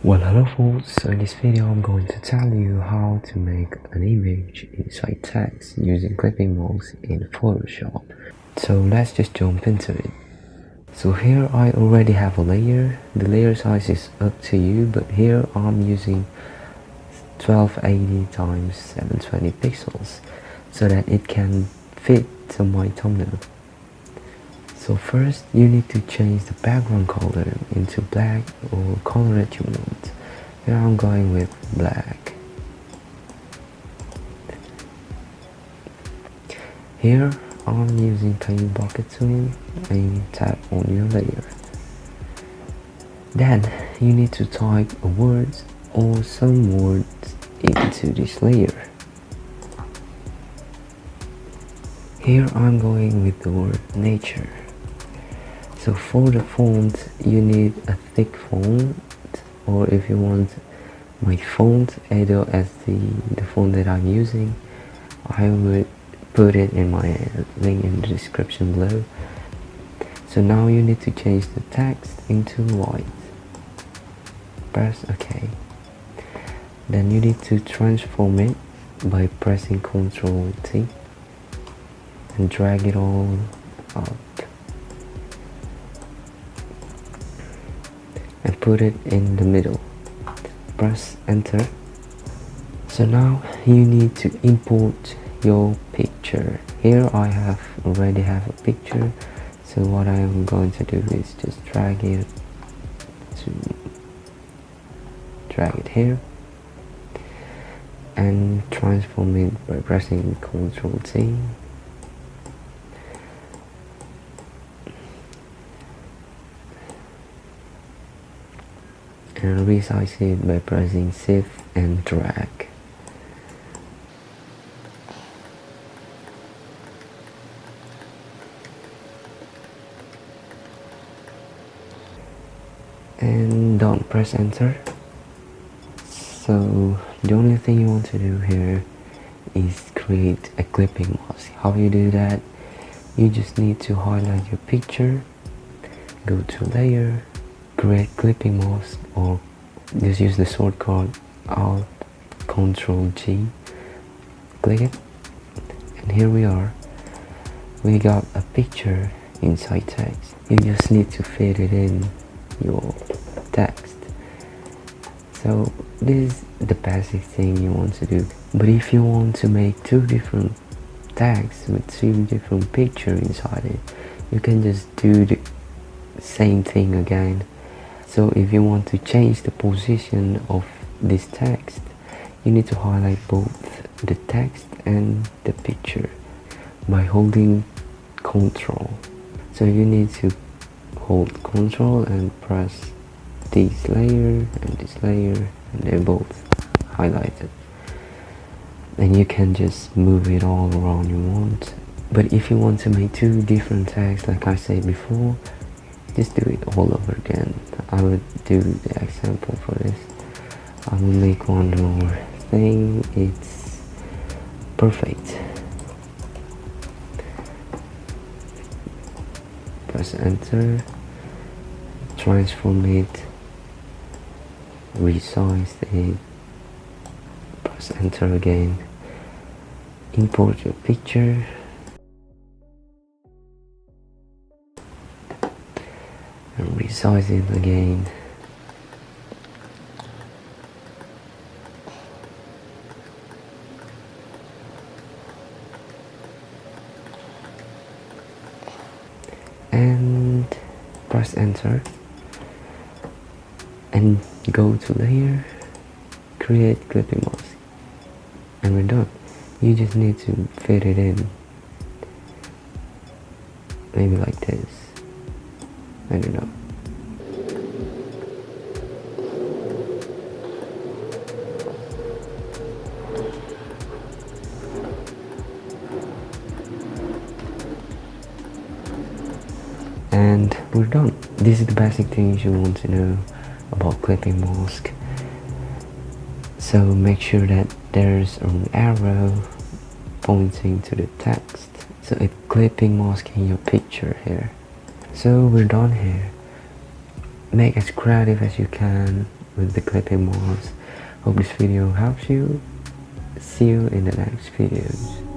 Well, hello folks, so in this video I'm going to tell you how to make an image inside text using clipping mask in Photoshop. So let's just jump into it. So here I already have a layer. The layer size is up to you, but here I'm using 1280 x 720 pixels so that it can fit to my thumbnail. So first you need to change the background color into black or color that you want. Here I'm going with black. Here I'm using Paint Bucket tool and tap on your layer. Then you need to type a word or some words into this layer. Here I'm going with the word nature. So for the font you need a thick font, or if you want my font Edo as the font that I'm using, I would put it in my link in the description below. So now you need to change the text into white. Press OK. Then you need to transform it by pressing Ctrl T and drag it all up and put it in the middle. Press enter. So now you need to import your picture. Here I already have a picture, so what I am going to do is just drag it here and transform it by pressing Ctrl T. And resize it by pressing Shift and drag. And don't press enter. So the only thing you want to do here is create a clipping mask. How you do that? You just need to highlight your picture, go to layer, create clipping mask, or just use the shortcut Alt Ctrl G, click it, and here we are. We got a picture inside text. You just need to fit it in your text. So this is the basic thing you want to do. But if you want to make two different tags with two different pictures inside it, you can just do the same thing again. So if you want to change the position of this text, you need to highlight both the text and the picture by holding Ctrl. So you need to hold Ctrl and press this layer and this layer, and they're both highlighted. And you can just move it all around you want. But if you want to make two different tags, like I said before, just do it all over again. I would do the example for this. I will make one more thing. It's perfect. Press enter, transform it, resize it, press enter again, import your picture, and resize it again. And press enter and go to layer, create clipping mask, and we're done. You just need to fit it in, maybe like this, I don't know. And we're done. This is the basic things you want to know about clipping mask. So make sure that there's an arrow pointing to the text, so it's clipping mask in your picture here. So we're done here. Make as creative as you can with the clipping mask. Hope this video helps you. See you in the next videos.